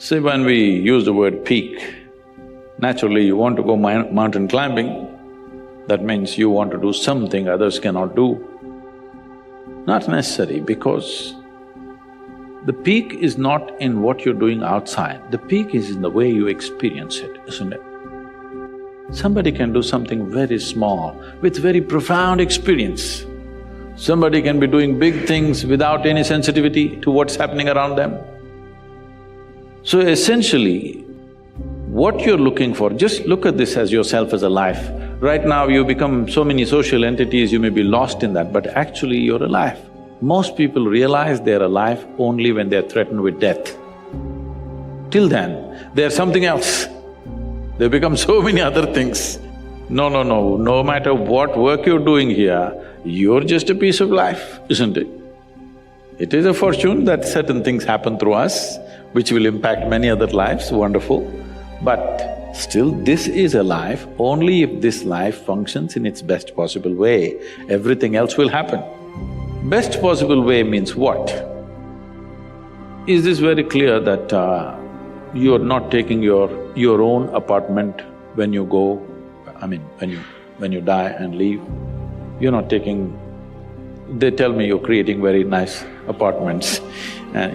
See, when we use the word peak, naturally you want to go mountain climbing, that means you want to do something others cannot do. Not necessary, because the peak is not in what you're doing outside, the peak is in the way you experience it, isn't it? Somebody can do something very small with very profound experience. Somebody can be doing big things without any sensitivity to what's happening around them. So essentially, what you're looking for, just look at this as yourself as a life. Right now you become so many social entities, you may be lost in that, but actually you're alive. Most people realize they're alive only when they're threatened with death. Till then, they're something else. They become so many other things. No matter what work you're doing here, you're just a piece of life, isn't it? It is a fortune that certain things happen through us, which will impact many other lives, wonderful. But still, this is a life. Only if this life functions in its best possible way, everything else will happen. Best possible way means what? Is this very clear that you're not taking your own apartment when you go, when you die and leave? You're not taking… They tell me you're creating very nice apartments,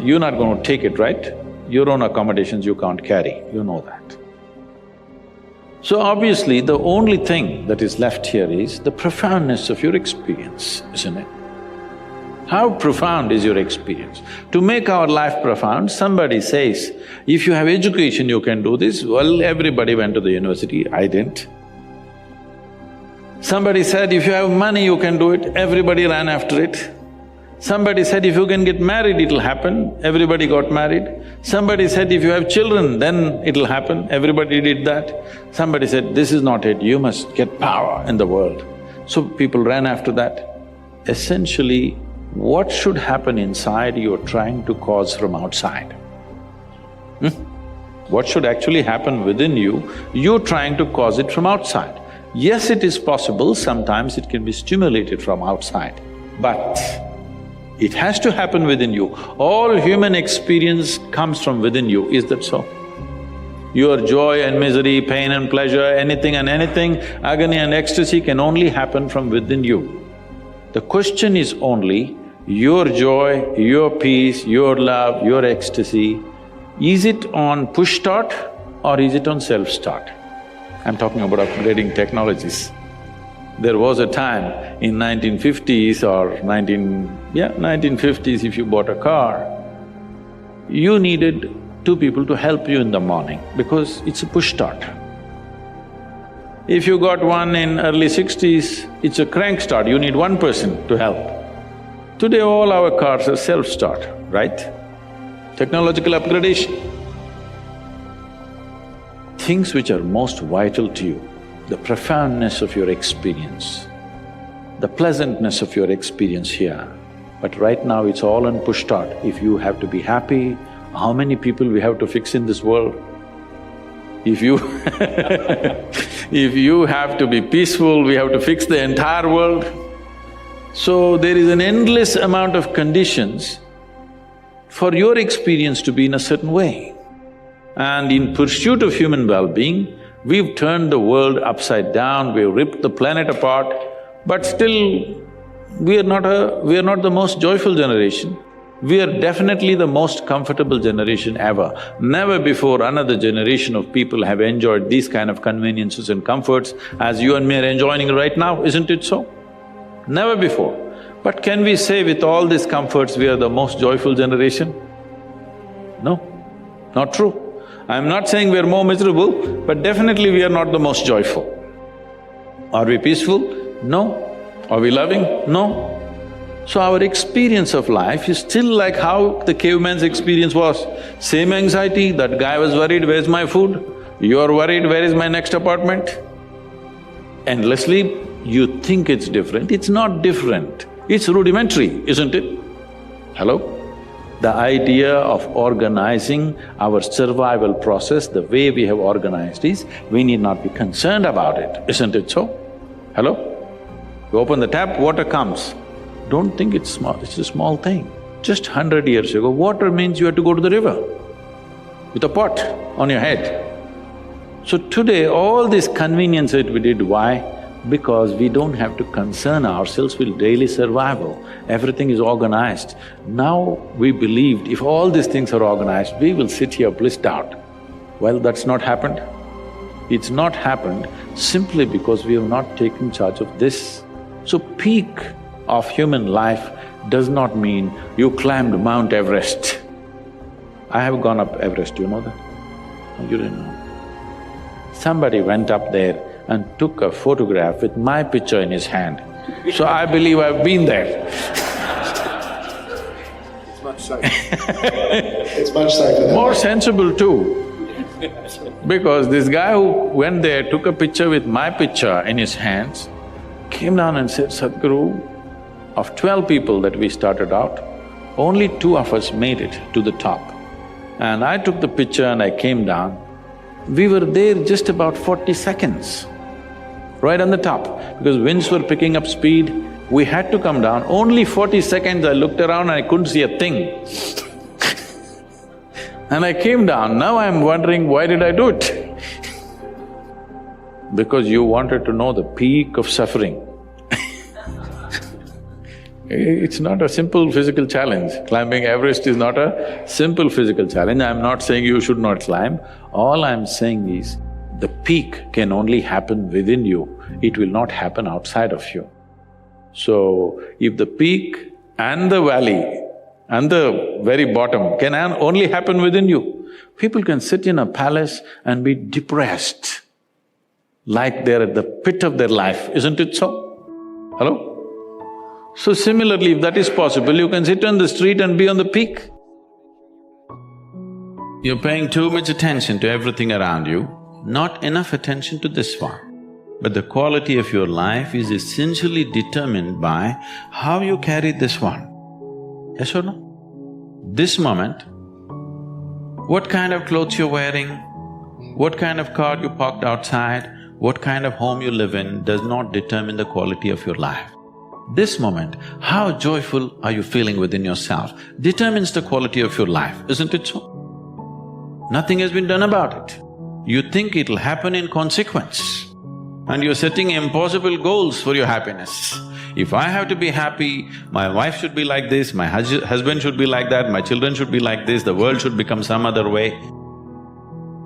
you're not going to take it, right? Your own accommodations you can't carry, you know that. So obviously, the only thing that is left here is the profoundness of your experience, isn't it? How profound is your experience? To make our life profound, somebody says, if you have education you can do this, well, everybody went to the university, I didn't. Somebody said, if you have money you can do it, everybody ran after it. Somebody said, if you can get married, it'll happen, everybody got married. Somebody said, if you have children, then it'll happen, everybody did that. Somebody said, this is not it, you must get power in the world. So people ran after that. Essentially, what should happen inside you're trying to cause from outside. What should actually happen within you, you're trying to cause it from outside. Yes, it is possible, sometimes it can be stimulated from outside, but it has to happen within you. All human experience comes from within you, is that so? Your joy and misery, pain and pleasure, anything and anything, agony and ecstasy can only happen from within you. The question is only, your joy, your peace, your love, your ecstasy, is it on push start or is it on self-start? I'm talking about upgrading technologies. There was a time in 1950s or 1950s, if you bought a car, you needed two people to help you in the morning because it's a push start. If you got one in early 60s, it's a crank start, you need one person to help. Today all our cars are self-start, right? Technological upgradation. Things which are most vital to you, the profoundness of your experience, the pleasantness of your experience here. But right now it's all on push start. If you have to be happy, how many people we have to fix in this world? If you if you have to be peaceful, we have to fix the entire world. So there is an endless amount of conditions for your experience to be in a certain way. And in pursuit of human well-being, we've turned the world upside down, we've ripped the planet apart, but still we are not the most joyful generation. We are definitely the most comfortable generation ever. Never before another generation of people have enjoyed these kind of conveniences and comforts as you and me are enjoying right now, isn't it so? Never before. But can we say with all these comforts we are the most joyful generation? No, not true. I'm not saying we're more miserable, but definitely we are not the most joyful. Are we peaceful? No. Are we loving? No. So our experience of life is still like how the caveman's experience was. Same anxiety, that guy was worried, where's my food? You're worried, where is my next apartment? Endlessly, you think it's different, it's not different. It's rudimentary, isn't it? Hello? The idea of organizing our survival process the way we have organized is, we need not be concerned about it, isn't it so? Hello? You open the tap, water comes. Don't think it's small, it's a small thing. Just 100 years ago, water means you had to go to the river. with a pot on your head. So today, all this convenience that we did, why? Because we don't have to concern ourselves with daily survival. Everything is organized. Now we believed if all these things are organized, we will sit here blissed out. Well, that's not happened. It's not happened simply because we have not taken charge of this. So peak of human life does not mean you climbed Mount Everest. I have gone up Everest, you know that? Oh, you didn't know. Somebody went up there and took a photograph with my picture in his hand. So I believe I've been there. It's much safer. It's much safer. More sensible too. Because this guy who went there, took a picture with my picture in his hands, came down and said, Sadhguru, of 12 people that we started out, only 2 of us made it to the top. And I took the picture and I came down. We were there just about 40 seconds, right on the top, because winds were picking up speed. We had to come down. Only 40 seconds I looked around and I couldn't see a thing. And I came down. Now I'm wondering, why did I do it? Because you wanted to know the peak of suffering. It's not a simple physical challenge. Climbing Everest is not a simple physical challenge. I'm not saying you should not climb. All I'm saying is, the peak can only happen within you. It will not happen outside of you. So, if the peak and the valley and the very bottom can only happen within you, people can sit in a palace and be depressed, like they're at the pit of their life, isn't it so? Hello? So similarly, if that is possible, you can sit on the street and be on the peak. You're paying too much attention to everything around you, not enough attention to this one. But the quality of your life is essentially determined by how you carry this one. Yes or no? This moment, what kind of clothes you're wearing, what kind of car you parked outside, what kind of home you live in does not determine the quality of your life. This moment, how joyful are you feeling within yourself determines the quality of your life, isn't it so? Nothing has been done about it. You think it'll happen in consequence, and you're setting impossible goals for your happiness. If I have to be happy, my wife should be like this, my husband should be like that, my children should be like this, the world should become some other way.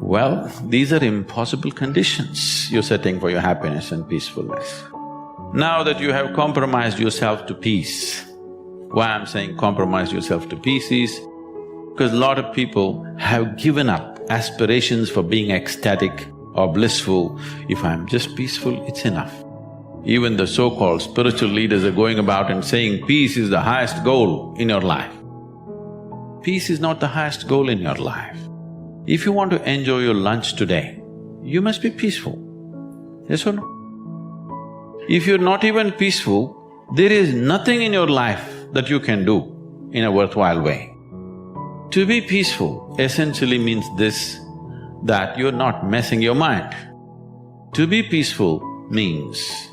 Well, these are impossible conditions you're setting for your happiness and peacefulness. Now that you have compromised yourself to peace, why I'm saying compromise yourself to peace is because a lot of people have given up aspirations for being ecstatic or blissful. If I'm just peaceful, it's enough. Even the so-called spiritual leaders are going about and saying peace is the highest goal in your life. Peace is not the highest goal in your life. If you want to enjoy your lunch today, you must be peaceful. Yes or no? If you're not even peaceful, there is nothing in your life that you can do in a worthwhile way. To be peaceful essentially means this, that you're not messing your mind. To be peaceful means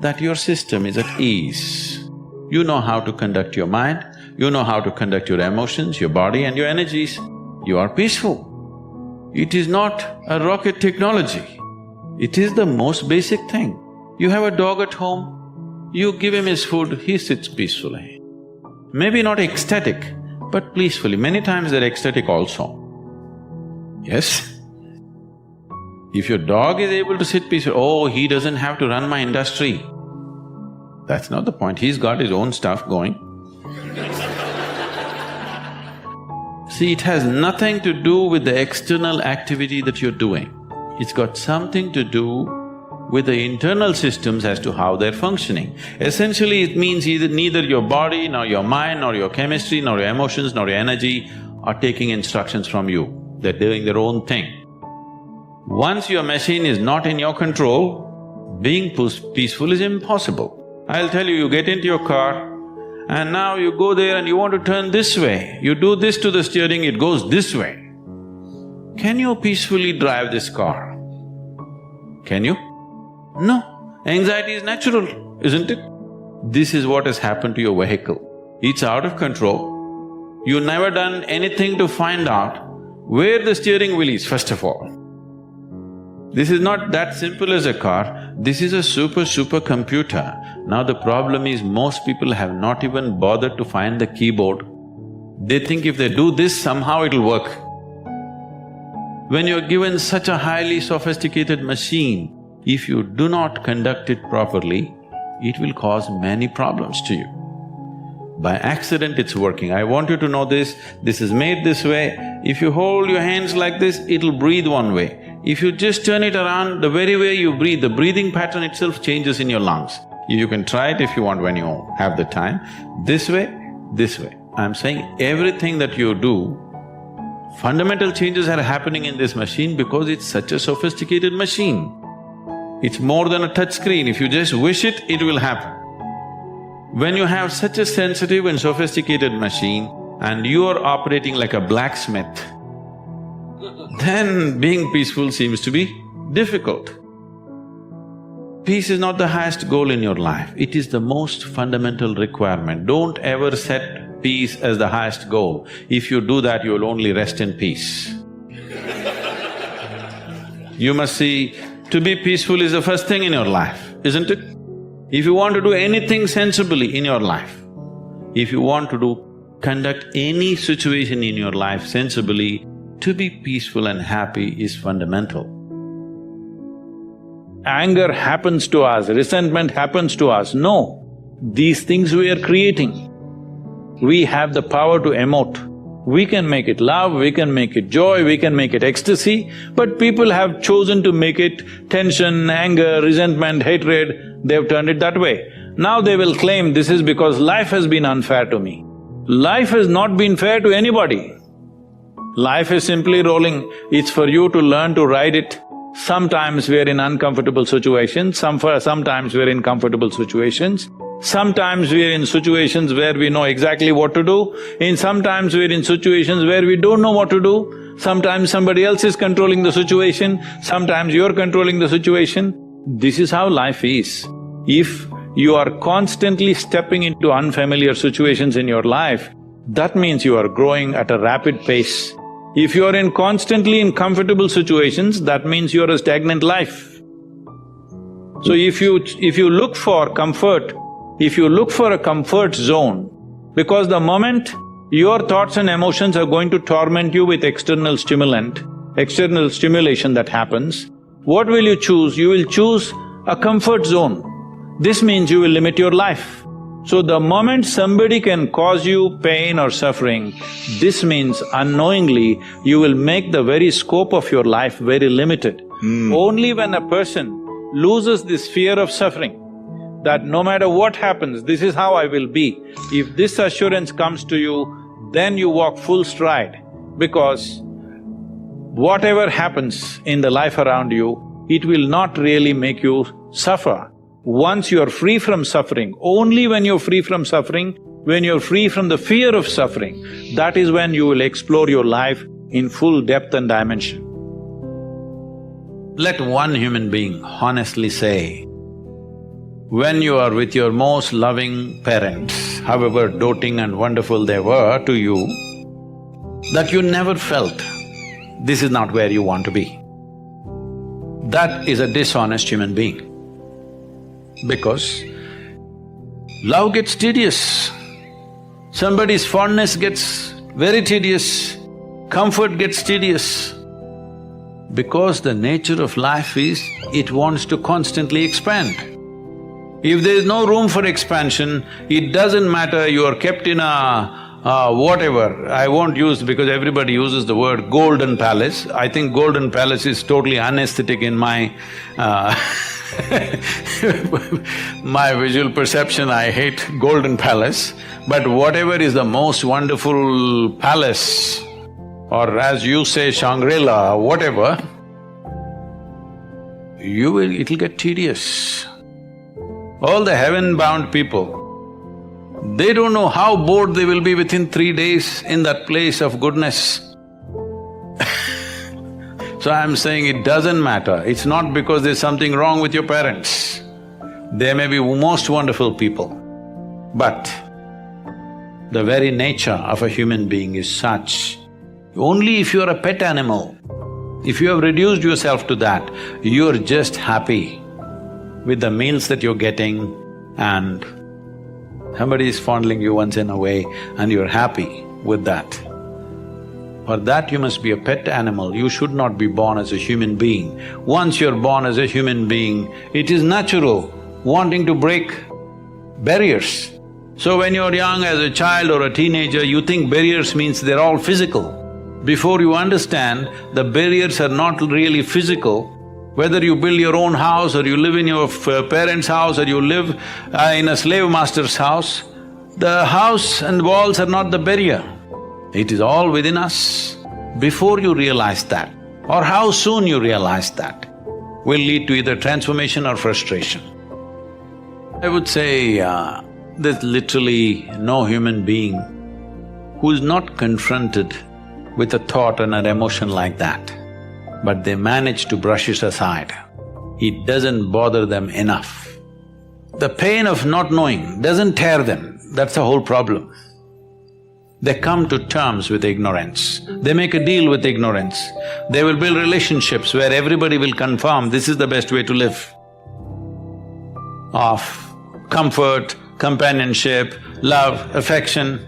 that your system is at ease. You know how to conduct your mind, you know how to conduct your emotions, your body and your energies. You are peaceful. It is not a rocket technology, it is the most basic thing. You have a dog at home, you give him his food, he sits peacefully. Maybe not ecstatic, but peacefully. Many times they're ecstatic also. Yes? If your dog is able to sit peacefully, oh, he doesn't have to run my industry. That's not the point, he's got his own stuff going. See, it has nothing to do with the external activity that you're doing. It's got something to do with the internal systems as to how they're functioning. Essentially, it means neither your body, nor your mind, nor your chemistry, nor your emotions, nor your energy are taking instructions from you. They're doing their own thing. Once your machine is not in your control, being peaceful is impossible. I'll tell you, you get into your car and now you go there and you want to turn this way. You do this to the steering, it goes this way. Can you peacefully drive this car? Can you? No. Anxiety is natural, isn't it? This is what has happened to your vehicle. It's out of control. You've never done anything to find out where the steering wheel is, first of all. This is not that simple as a car, this is a super computer. Now the problem is most people have not even bothered to find the keyboard. They think if they do this, somehow it'll work. When you're given such a highly sophisticated machine, if you do not conduct it properly, it will cause many problems to you. By accident it's working. I want you to know this is made this way. If you hold your hands like this, it'll breathe one way. If you just turn it around, the very way you breathe, the breathing pattern itself changes in your lungs. You can try it if you want when you have the time. This way, this way. I'm saying everything that you do, fundamental changes are happening in this machine because it's such a sophisticated machine. It's more than a touch screen. If you just wish it, it will happen. When you have such a sensitive and sophisticated machine and you are operating like a blacksmith, then being peaceful seems to be difficult. Peace is not the highest goal in your life, it is the most fundamental requirement. Don't ever set peace as the highest goal. If you do that, you will only rest in peace. You must see, to be peaceful is the first thing in your life, isn't it? If you want to do anything sensibly in your life, if you want to conduct any situation in your life sensibly, to be peaceful and happy is fundamental. Anger happens to us, resentment happens to us. No, these things we are creating. We have the power to emote. We can make it love, we can make it joy, we can make it ecstasy, but people have chosen to make it tension, anger, resentment, hatred, they've turned it that way. Now they will claim this is because life has been unfair to me. Life has not been fair to anybody. Life is simply rolling, it's for you to learn to ride it. Sometimes we're in uncomfortable situations, sometimes we're in comfortable situations. Sometimes we're in situations where we know exactly what to do, sometimes we're in situations where we don't know what to do, sometimes somebody else is controlling the situation, sometimes you're controlling the situation. This is how life is. If you are constantly stepping into unfamiliar situations in your life, that means you are growing at a rapid pace. If you are constantly in comfortable situations, that means you are a stagnant life. So if you look for comfort, if you look for a comfort zone, because the moment your thoughts and emotions are going to torment you with external stimulation that happens, what will you choose? You will choose a comfort zone. This means you will limit your life. So the moment somebody can cause you pain or suffering, this means unknowingly you will make the very scope of your life very limited. Only when a person loses this fear of suffering, that no matter what happens, this is how I will be, if this assurance comes to you, then you walk full stride, because whatever happens in the life around you, it will not really make you suffer. Once you are free from suffering, only when you're free from suffering, when you're free from the fear of suffering, that is when you will explore your life in full depth and dimension. Let one human being honestly say, when you are with your most loving parents, however doting and wonderful they were to you, that you never felt this is not where you want to be. That is a dishonest human being. Because love gets tedious, somebody's fondness gets very tedious, comfort gets tedious. Because the nature of life is, it wants to constantly expand. If there is no room for expansion, it doesn't matter you are kept in a whatever, I won't use because everybody uses the word golden palace. I think golden palace is totally unaesthetic in my my visual perception. I hate golden palace, but whatever is the most wonderful palace, or as you say Shangri-La, whatever, it'll get tedious. All the heaven-bound people, they don't know how bored they will be within 3 days in that place of goodness. So I'm saying it doesn't matter, it's not because there's something wrong with your parents. They may be most wonderful people, but the very nature of a human being is such Only if you're a pet animal, if you have reduced yourself to that, you're just happy with the meals that you're getting and somebody is fondling you once in a way and you're happy with that. For that you must be a pet animal, you should not be born as a human being. Once you're born as a human being, it is natural wanting to break barriers. So when you're young as a child or a teenager, you think barriers means they're all physical. Before you understand, the barriers are not really physical. Whether you build your own house or you live in your parents' house or you live in a slave master's house, the house and walls are not the barrier. It is all within us. Before you realize that, or how soon you realize that, will lead to either transformation or frustration. I would say there's literally no human being who is not confronted with a thought and an emotion like that, but they manage to brush it aside. It doesn't bother them enough. The pain of not knowing doesn't tear them, that's the whole problem. They come to terms with ignorance, they make a deal with ignorance. They will build relationships where everybody will confirm this is the best way to live. Of comfort, companionship, love, affection.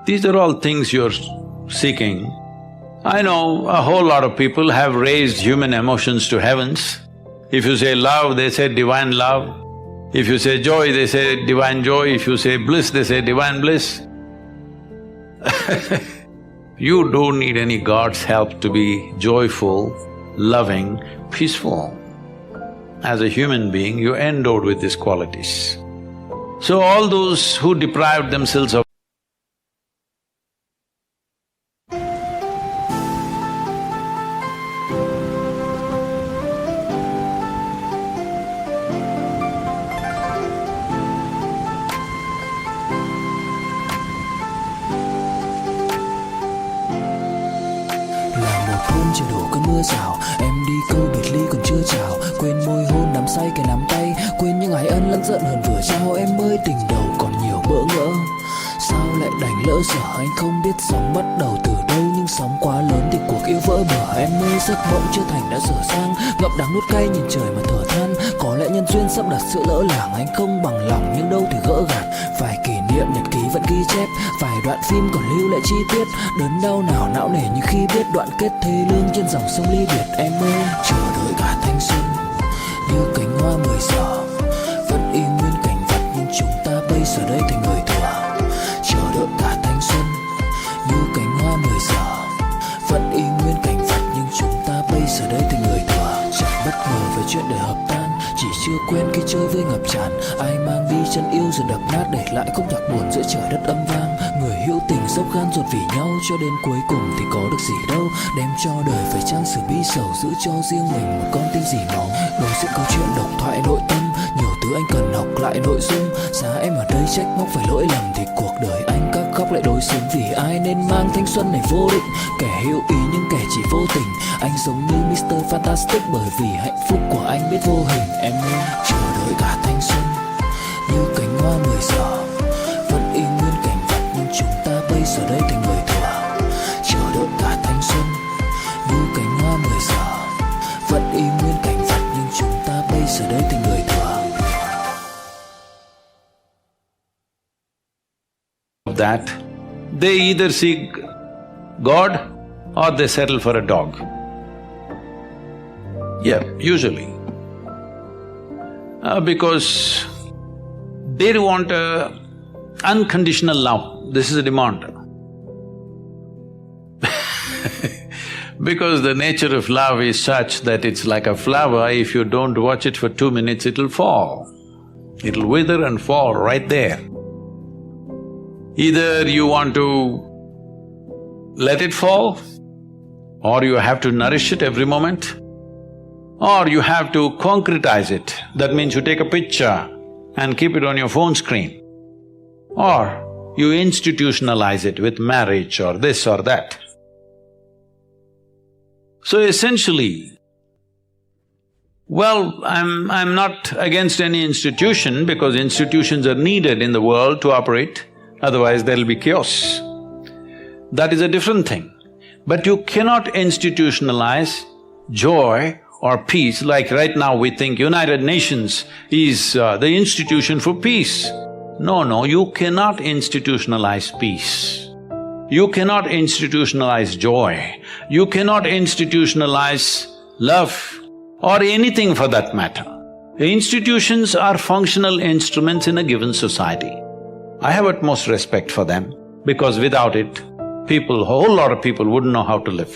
These are all things you're seeking. I know a whole lot of people have raised human emotions to heavens. If you say love, they say divine love. If you say joy, they say divine joy. If you say bliss, they say divine bliss. You don't need any God's help to be joyful, loving, peaceful. As a human being, you're endowed with these qualities. So all those who deprived themselves of chiều đổ cơn mưa rào, em đi câu biệt ly còn chưa chào, quên môi hôn nắm say cái nắm tay, quên những ái ân lẫn giận hờn vừa trao. Em ơi tình đầu còn nhiều bỡ ngỡ, sao lại đành lỡ dở. Anh không biết sóng bắt đầu từ đâu, nhưng sóng quá lớn thì cuộc yêu vỡ bờ. Em ơi giấc mộng chưa thành đã dở dang, ngậm đắng nuốt cay nhìn trời mà thở than. Có lẽ nhân duyên sắp đặt sự lỡ làng, anh không bằng lòng nhưng đâu thể gỡ gạt. Vài kỷ niệm nhật ký vẫn ghi chép, vài đoạn phim còn lưu lại chi tiết. Đớn đau nào não nề như khi biết đoạn kết thê lương trên dòng sông ly biệt. Em ơi chờ đợi cả thanh xuân như cánh hoa 10 giờ, vẫn y nguyên cảnh vật nhưng chúng ta bây giờ đây thành người thừa. Chờ đợi cả thanh xuân như cánh hoa 10 giờ, vẫn y nguyên cảnh vật nhưng chúng ta bây giờ đây thành người thừa. Chẳng bất ngờ về chuyện đời hợp tan, chỉ chưa quen khi chơi với ngập tràn. Ai mang đi chân yêu rồi đập nát, để lại khúc nhạc buồn giữa trời đất âm vang. Người hữu tình dốc gan ruột vì nhau, cho đến cuối cùng thì có được gì đâu. Đem cho đời phải trang sử bi sầu, giữ cho riêng mình một con tim dì máu. Đối diện câu chuyện độc thoại nội tâm, nhiều thứ anh cần học lại nội dung. Giá em ở đây trách móc phải lỗi lầm, thì cuộc đời anh các khóc lại đối xứng. Vì ai nên mang thanh xuân này vô định, kẻ hữu ý nhưng kẻ chỉ vô tình. Anh giống như Mr. Fantastic, bởi vì hạnh phúc của anh biết vô hình. Em ơi chờ đợi cả thanh xuân như cánh hoa 10 giờ, vẫn y nguyên cảnh vật nhưng chúng ta bây giờ đây thành người thừa. Chờ đợi cả thanh xuân như cánh hoa 10 giờ, vẫn y nguyên cảnh vật nhưng chúng ta bây giờ đây thành người thừa. that, they either seek God or they settle for a dog. Yeah, usually. Because they want unconditional love, this is a demand. Because the nature of love is such that it's like a flower, if you don't watch it for 2 minutes, it'll fall. It'll wither and fall right there. Either you want to let it fall, or you have to nourish it every moment, or you have to concretize it. That means you take a picture and keep it on your phone screen, or you institutionalize it with marriage or this or that. So essentially, well, I'm not against any institution because institutions are needed in the world to operate, otherwise there'll be chaos. that is a different thing. But you cannot institutionalize joy or peace like right now we think United Nations is the institution for peace. No, you cannot institutionalize peace. You cannot institutionalize joy. You cannot institutionalize love or anything for that matter. Institutions are functional instruments in a given society. I have utmost respect for them because without it, a whole lot of people wouldn't know how to live.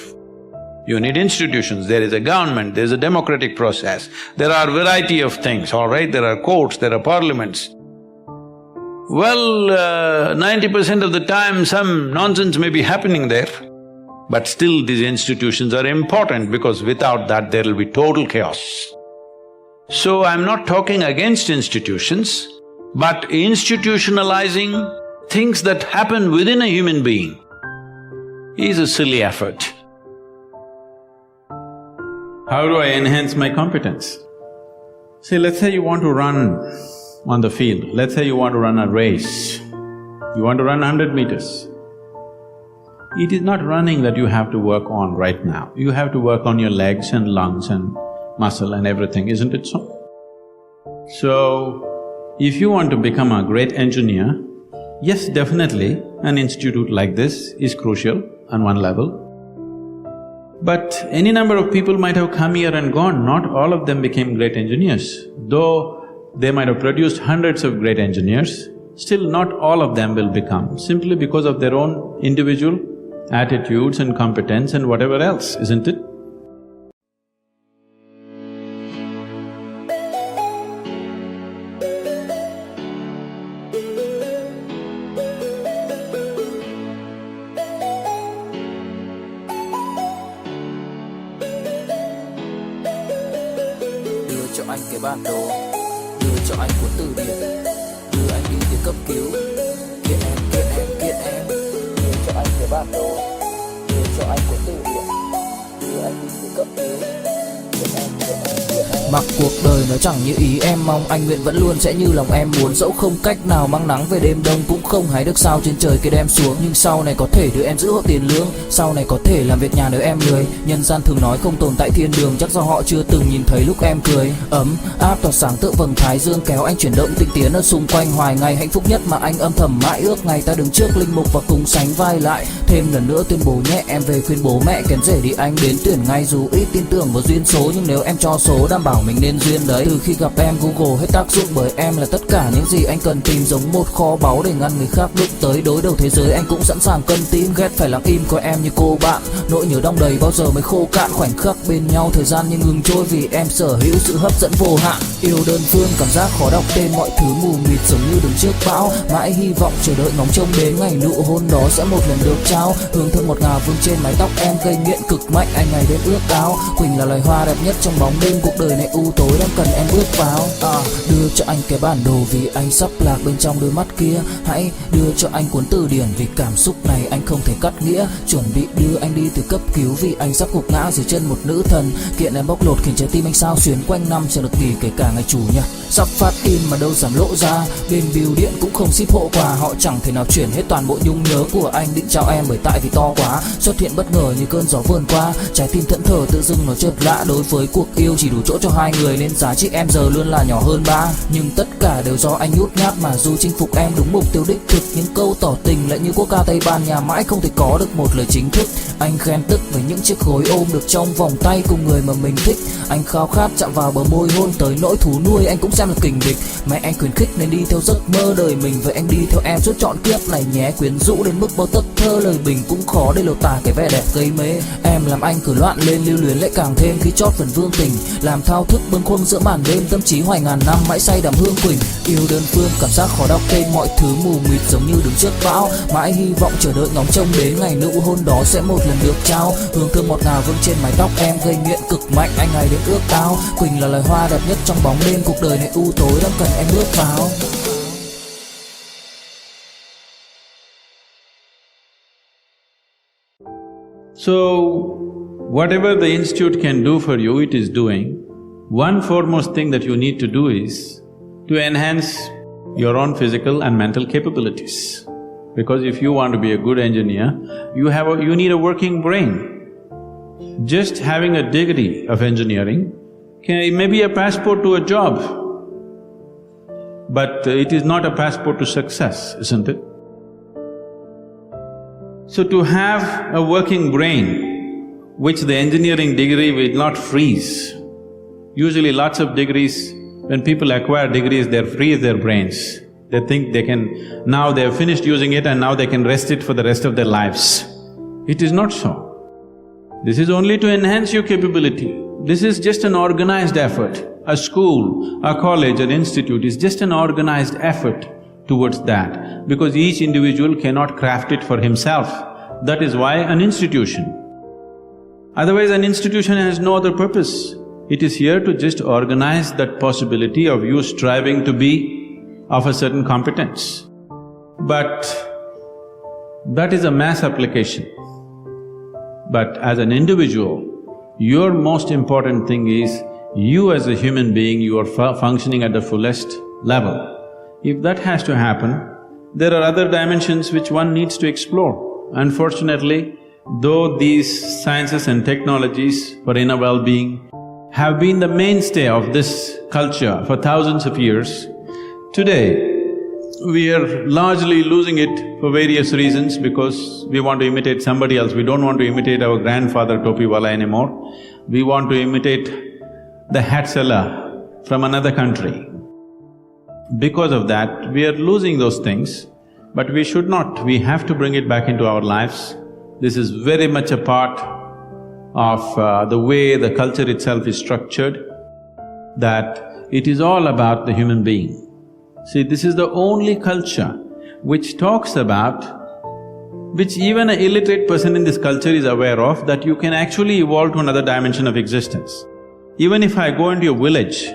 You need institutions, there is a government, there's a democratic process, there are variety of things, all right? There are courts, there are parliaments. Well, 90% of the time some nonsense may be happening there, but still these institutions are important because without that there will be total chaos. So I'm not talking against institutions, but institutionalizing things that happen within a human being is a silly effort. How do I enhance my competence? See, let's say you want to run on the field, let's say you want to run a race, you want to run 100 meters. It is not running that you have to work on right now, you have to work on your legs and lungs and muscle and everything, isn't it so? So, if you want to become a great engineer, yes, definitely an institute like this is crucial on one level. But any number of people might have come here and gone, not all of them became great engineers. Though they might have produced hundreds of great engineers, still not all of them will become, simply because of their own individual attitudes and competence and whatever else, isn't it? Cho anh cái bản đồ, đưa cho anh cuốn từ điển, đưa anh đi từ cấp cứu. Kiện em, đưa cho anh cái bản đồ, đưa cho anh cuốn từ điển, đưa anh đi từ cấp cứu. Mặc cuộc đời nó chẳng như ý em mong, anh nguyện vẫn luôn sẽ như lòng em muốn. Dẫu không cách nào mang nắng về đêm đông, cũng không hái được sao trên trời kia đem xuống. Nhưng sau này có thể đưa em giữ hộ tiền lương, sau này có thể làm việc nhà nếu em lười. Nhân gian thường nói không tồn tại thiên đường, chắc do họ chưa từng nhìn thấy lúc em cười. Ấm áp tỏa sáng tựa vầng thái dương, kéo anh chuyển động tinh tiến ở xung quanh. Hoài ngày hạnh phúc nhất mà anh âm thầm mãi ước, ngày ta đứng trước linh mục và cùng sánh vai lại. Thêm lần nữa tuyên bố nhẹ, em về khuyên bố mẹ kén rể đi anh đến tuyển ngay. Dù ít tin tưởng vào duyên số, nhưng nếu em cho số đảm bảo mình nên duyên đấy. Từ khi gặp em Google hết tác dụng, bởi em là tất cả những gì anh cần tìm, giống một kho báu để ngăn người khác đụng tới. Đối đầu thế giới anh cũng sẵn sàng cân tín, ghét phải lặng im coi em như cô bạn. Nỗi nhớ đong đầy bao giờ mới khô cạn, khoảnh khắc bên nhau thời gian như ngừng trôi, vì em sở hữu sự hấp dẫn vô hạn. Yêu đơn phương cảm giác khó đọc tên, mọi thứ mù mịt giống như đứng trước bão. Mãi hy vọng chờ đợi ngóng trông đến ngày nụ hôn đó sẽ một lần được trao. Hương thơm ngọt ngào vương trên mái tóc em, gây nghiện cực mạnh anh ngày đêm ước ao. Quỳnh là loài hoa đẹp nhất trong bóng đêm, cuộc đời này u tối đang cần em bước vào. Đưa cho anh cái bản đồ vì anh sắp lạc bên trong đôi mắt kia. Hãy đưa cho anh cuốn từ điển vì cảm xúc này anh không thể cắt nghĩa. Chuẩn bị đưa anh đi từ cấp cứu vì anh sắp gục ngã dưới chân một nữ thần. Kiện em bóc lột khiến trái tim anh sao xuyến quanh năm chẳng được nghỉ kể cả ngày chủ nhật. Sắp phát in mà đâu dám lộ ra, bên bưu điện cũng không ship hộ quà. Họ chẳng thể nào chuyển hết toàn bộ nhung nhớ của anh định trao em, bởi tại vì to quá xuất hiện bất ngờ như cơn gió vườn qua. Trái tim thẫn thờ tự dưng nó chợt lạ, đối với cuộc yêu chỉ đủ chỗ cho hai người nên giá trị em giờ luôn là nhỏ hơn ba. Nhưng tất cả đều do anh nhút nhát, mà dù chinh phục em đúng mục tiêu đích thực, những câu tỏ tình lại như quốc ca Tây Ban Nha mãi không thể có được một lời chính thức. Anh khen tức với những chiếc gối ôm được trong vòng tay cùng người mà mình thích. Anh khao khát chạm vào bờ môi hôn tới nỗi thú nuôi anh cũng xem là kình địch. Mẹ anh khuyến khích nên đi theo giấc mơ đời mình, vậy anh đi theo em suốt trọn kiếp này nhé. Quyến rũ đến mức bao tấc thơ lời bình cũng khó để lột tả cái vẻ đẹp gây mê. Em làm anh cứ loạn lên, lưu luyến lại càng thêm khi chót phần vương tình. Làm thao thức bâng khuâng giữa màn đêm, tâm trí hoài ngàn năm mãi say đắm hương quỳnh. Yêu đơn phương cảm giác khó đọc tên, mọi thứ mù mịt giống như đứng trước bão. Mãi hy vọng chờ đợi ngóng trông đến ngày nụ hôn đó sẽ một lần được trao. Hương thơm ngọt ngào vương trên mái tóc em, gây nghiện cực mạnh anh ngày đêm ước ao. Quỳnh là loài hoa đẹp nhất trong bóng đêm, cuộc đời này u tối đang cần em bước vào. So, whatever the institute can do for you, it is doing. One foremost thing that you need to do is to enhance your own physical and mental capabilities. Because if you want to be a good engineer, you need a working brain. Just having a degree of engineering may be a passport to a job, but it is not a passport to success, isn't it? So to have a working brain, which the engineering degree will not freeze. Usually lots of degrees, when people acquire degrees, they freeze their brains. They think they can… now they have finished using it and now they can rest it for the rest of their lives. It is not so. This is only to enhance your capability. This is just an organized effort. A school, a college, an institute is just an organized effort towards that, because each individual cannot craft it for himself. That is why an institution. Otherwise, an institution has no other purpose. It is here to just organize that possibility of you striving to be of a certain competence. But that is a mass application. But as an individual, your most important thing is you as a human being, you are functioning at the fullest level. If that has to happen, there are other dimensions which one needs to explore. Unfortunately, though these sciences and technologies for inner well-being have been the mainstay of this culture for thousands of years, today we are largely losing it for various reasons, because we want to imitate somebody else. We don't want to imitate our grandfather Topiwala anymore. We want to imitate the hat seller from another country. Because of that, we are losing those things, but we should not. We have to bring it back into our lives. This is very much a part of the way the culture itself is structured, that it is all about the human being. See, this is the only culture which talks about, which even an illiterate person in this culture is aware of, that you can actually evolve to another dimension of existence. Even if I go into a village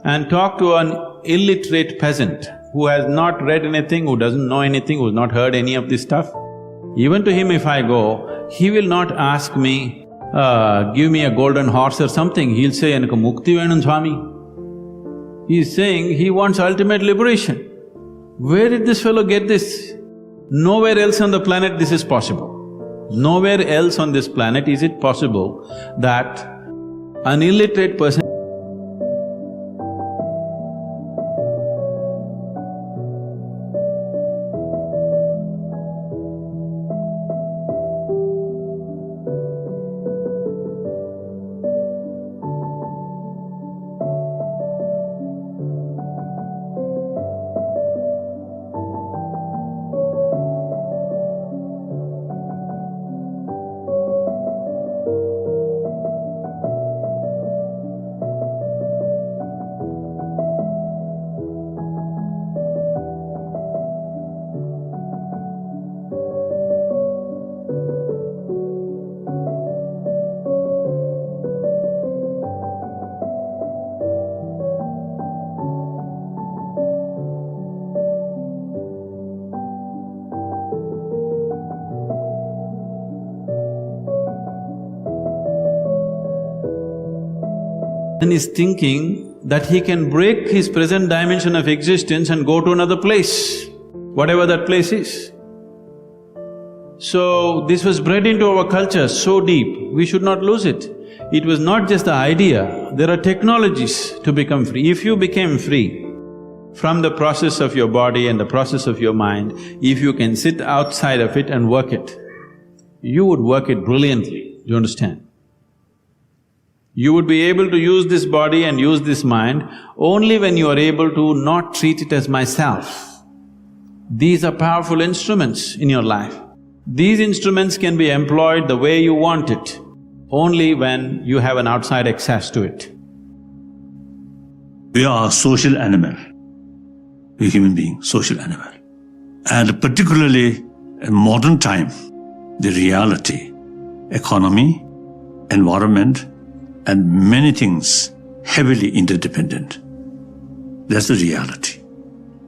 and talk to an illiterate peasant who has not read anything, who doesn't know anything, who's not heard any of this stuff, even to him if I go, he will not ask me, give me a golden horse or something, he'll say, "Enakku mukti venum Swami." He's saying he wants ultimate liberation. Where did this fellow get this? Nowhere else on the planet this is possible. Nowhere else on this planet is it possible that an illiterate person is thinking that he can break his present dimension of existence and go to another place, whatever that place is. So, this was bred into our culture so deep, we should not lose it. It was not just the idea, there are technologies to become free. If you became free from the process of your body and the process of your mind, if you can sit outside of it and work it, you would work it brilliantly, you understand? You would be able to use this body and use this mind only when you are able to not treat it as myself. These are powerful instruments in your life. These instruments can be employed the way you want it, only when you have an outside access to it. We are a social animal. We human beings, social animal. And particularly in modern time, the reality, economy, environment, and many things heavily interdependent. That's the reality.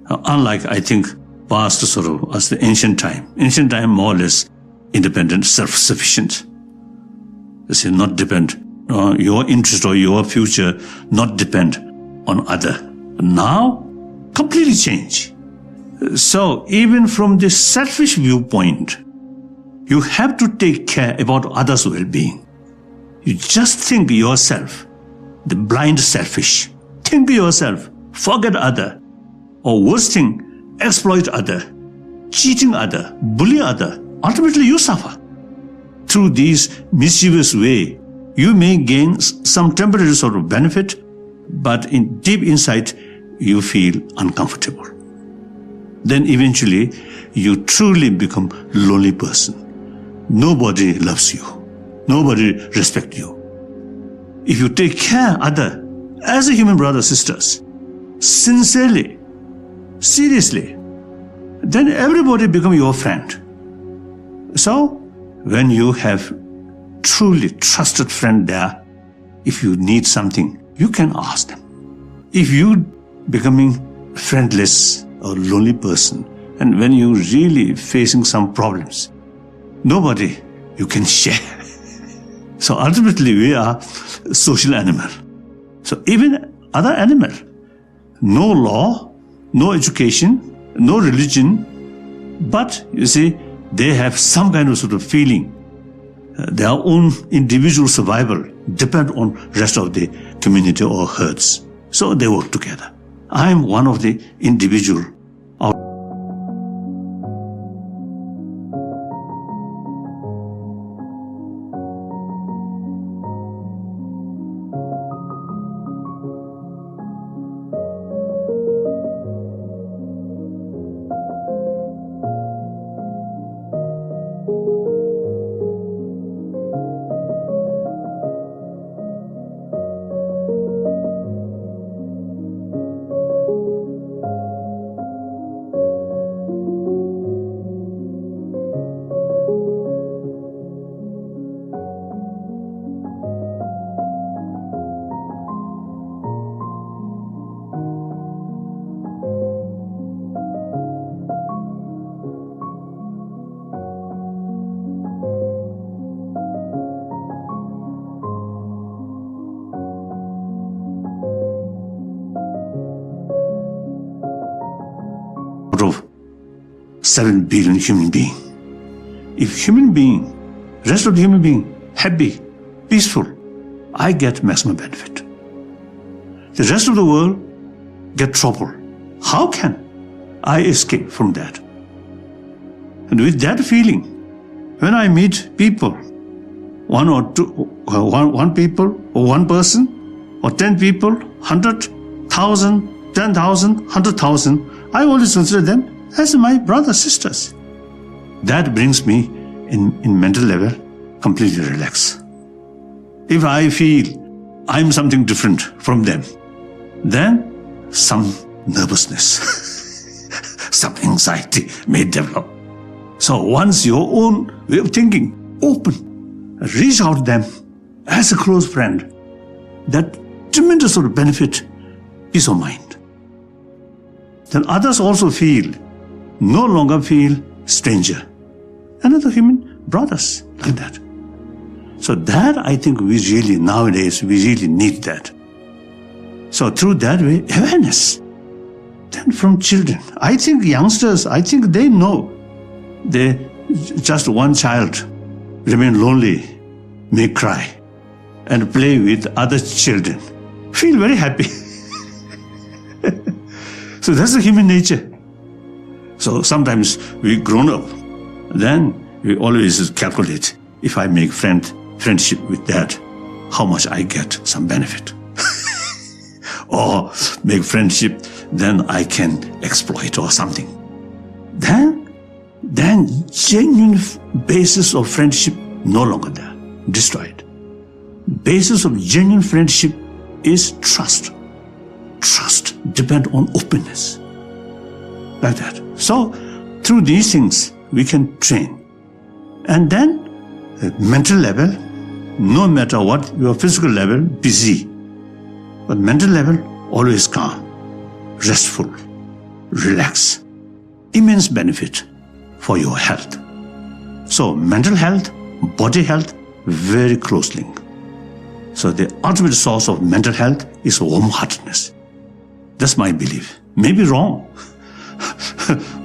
Now, unlike, I think, past sort of as the ancient time more or less independent, self-sufficient. This is not depend on your interest or your future, not depend on other. Now, completely change. So even from this selfish viewpoint, you have to take care about others' well-being. You just think yourself, the blind selfish. Think yourself, forget other, or worst thing, exploit other, cheating other, bully other. Ultimately you suffer. Through these mischievous way, you may gain some temporary sort of benefit, but in deep inside, you feel uncomfortable. Then eventually, you truly become a lonely person. Nobody loves you. Nobody respects you. If you take care of others as a human brother, sisters, sincerely, seriously, then everybody become your friend. So, when you have truly trusted friend there, if you need something, you can ask them. If you becoming friendless or lonely person, and when you really facing some problems, nobody you can share. So ultimately we are social animal. So even other animal, no law, no education, no religion, but you see, they have some kind of sort of feeling. Their own individual survival depend on rest of the community or herds. So they work together. I am one of the individual. Of 7 billion human beings. If human being, rest of the human being, happy, peaceful, I get maximum benefit. The rest of the world get trouble. How can I escape from that? And with that feeling, when I meet people, one people, or one person, or 10 people, 100,000, 10,000, 100,000, I always consider them as my brothers, sisters. That brings me, in mental level, completely relaxed. If I feel I'm something different from them, then some nervousness, some anxiety may develop. So once your own way of thinking open, reach out to them as a close friend, that tremendous sort of benefit, peace of mind. Then others also no longer feel stranger. Another human brothers, like that. So that I think nowadays we really need that. So through that way, awareness. Then from children, I think youngsters, they know. Just one child remain lonely, may cry, and play with other children. Feel very happy. So that's the human nature. So sometimes we grown up, then we always calculate, if I make friendship with that, how much I get some benefit. Or make friendship, then I can exploit or something. Then genuine basis of friendship no longer there, destroyed. Basis of genuine friendship is trust. Trust depends on openness. Like that. So, through these things, we can train. And then, at mental level, no matter what, your physical level, busy. But mental level, always calm, restful, relaxed. Immense benefit for your health. So, mental health, body health, very close link. So, the ultimate source of mental health is warm-heartedness. That's my belief. Maybe wrong.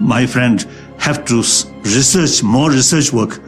my friend, have to research more research work